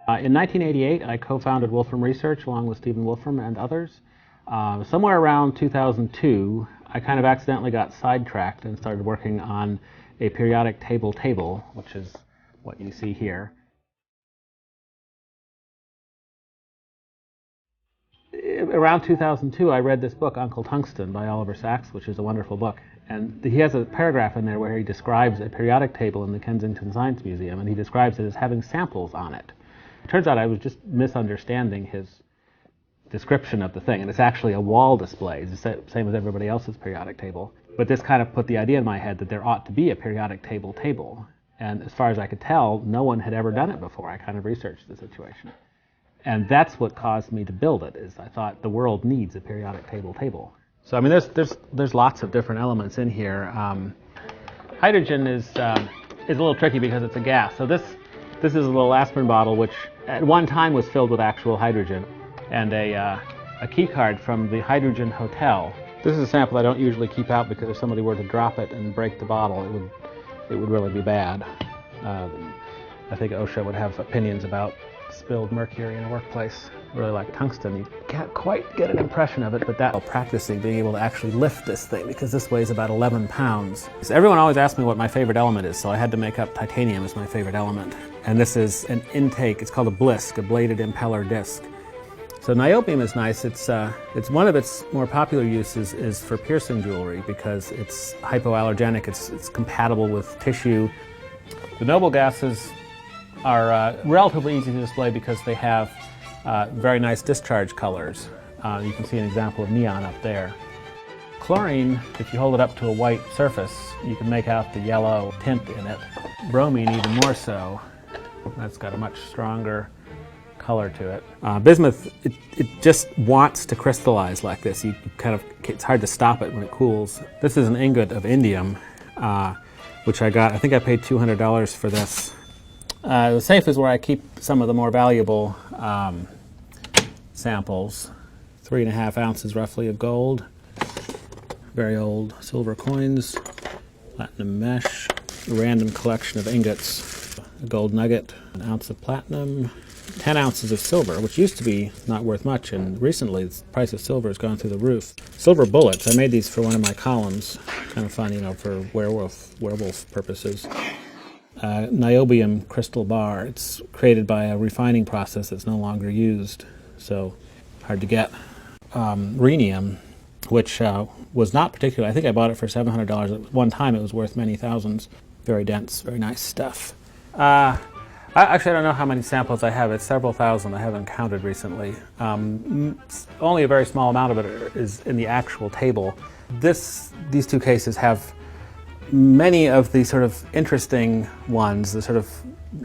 In 1988, I co-founded Wolfram Research along with Stephen Wolfram and others. Somewhere around 2002, I kind of accidentally got sidetracked and started working on a periodic table, which is what you see here. Around 2002, I read this book, Uncle Tungsten, by Oliver Sacks, which is a wonderful book. And he has a paragraph in there where he describes a periodic table in the Kensington Science Museum, and he describes it as having samples on it. It turns out I was just misunderstanding his description of the thing, and it's actually a wall display. It's the same as everybody else's periodic table. But this kind of put the idea in my head that there ought to be a periodic table. And as far as I could tell, no one had ever done it before. I kind of researched the situation. And that's what caused me to build it, is I thought the world needs a periodic table. So I mean, there's lots of different elements in here. Hydrogen is a little tricky because it's a gas. So this is a little aspirin bottle, which at one time was filled with actual hydrogen, and a key card from the Hydrogen Hotel. This is a sample I don't usually keep out because if somebody were to drop it and break the bottle, it would really be bad. I think OSHA would have opinions about spilled mercury in a workplace. Really like tungsten. You can't quite get an impression of it, but that while practicing being able to actually lift this thing, because this weighs about 11 pounds. So everyone always asks me what my favorite element is, so I had to make up titanium as my favorite element. And this is an intake. It's called a blisk, a bladed impeller disc. So niobium is nice. It's one of its more popular uses is for piercing jewelry because it's hypoallergenic. It's compatible with tissue. The noble gases are relatively easy to display because they have very nice discharge colors. You can see an example of neon up there. Chlorine, if you hold it up to a white surface, you can make out the yellow tint in it. Bromine even more so. That's got a much stronger color to it. Bismuth, it just wants to crystallize like this. It's hard to stop it when it cools. This is an ingot of indium, which I got. I think I paid $200 for this. The safe is where I keep some of the more valuable samples. 3.5 ounces roughly of gold, very old silver coins, platinum mesh, a random collection of ingots, a gold nugget, an ounce of platinum, 10 ounces of silver, which used to be not worth much, and recently the price of silver has gone through the roof. Silver bullets, I made these for one of my columns, kind of fun, for werewolf purposes. Niobium crystal bar. It's created by a refining process that's no longer used, so hard to get. Rhenium, which was not particular. I think I bought it for $700. At one time it was worth many thousands. Very dense, very nice stuff. Actually, I don't know how many samples I have. It's several thousand. I haven't counted recently. Only a very small amount of it is in the actual table. These two cases have many of the sort of interesting ones, the sort of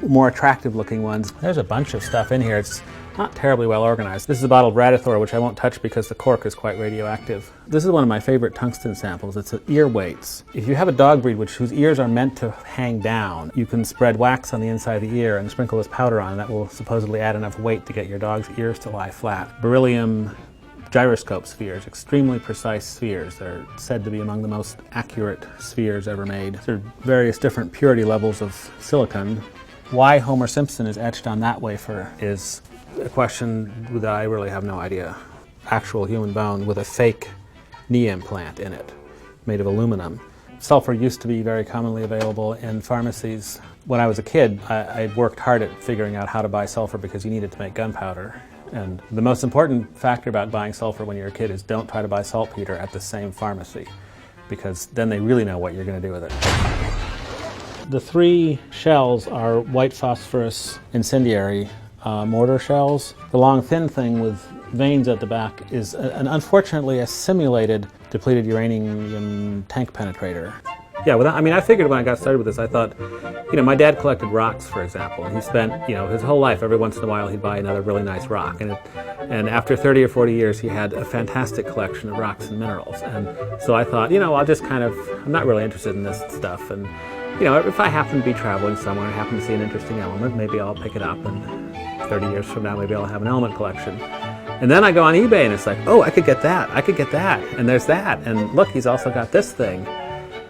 more attractive looking ones. There's a bunch of stuff in here. It's not terribly well organized. This is a bottle of Radithor, which I won't touch because the cork is quite radioactive. This is one of my favorite tungsten samples. It's ear weights. If you have a dog breed whose ears are meant to hang down, you can spread wax on the inside of the ear and sprinkle this powder on, and that will supposedly add enough weight to get your dog's ears to lie flat. Beryllium gyroscope spheres, extremely precise spheres. They're said to be among the most accurate spheres ever made. There are various different purity levels of silicon. Why Homer Simpson is etched on that wafer is a question that I really have no idea. Actual human bone with a fake knee implant in it, made of aluminum. Sulfur used to be very commonly available in pharmacies. When I was a kid, I worked hard at figuring out how to buy sulfur because you needed to make gunpowder. And the most important factor about buying sulfur when you're a kid is don't try to buy saltpeter at the same pharmacy, because then they really know what you're going to do with it. The 3 shells are white phosphorus incendiary mortar shells. The long thin thing with veins at the back is unfortunately a simulated depleted uranium tank penetrator. Yeah, I figured when I got started with this, I thought, my dad collected rocks, for example, and he spent, his whole life, every once in a while, he'd buy another really nice rock. And after 30 or 40 years, he had a fantastic collection of rocks and minerals. And so I thought, I'll just I'm not really interested in this stuff. And, if I happen to be traveling somewhere and happen to see an interesting element, maybe I'll pick it up. And 30 years from now, maybe I'll have an element collection. And then I go on eBay, and it's like, oh, I could get that, and there's that. And look, he's also got this thing.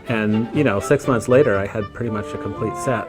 And, 6 months later, I had pretty much a complete set.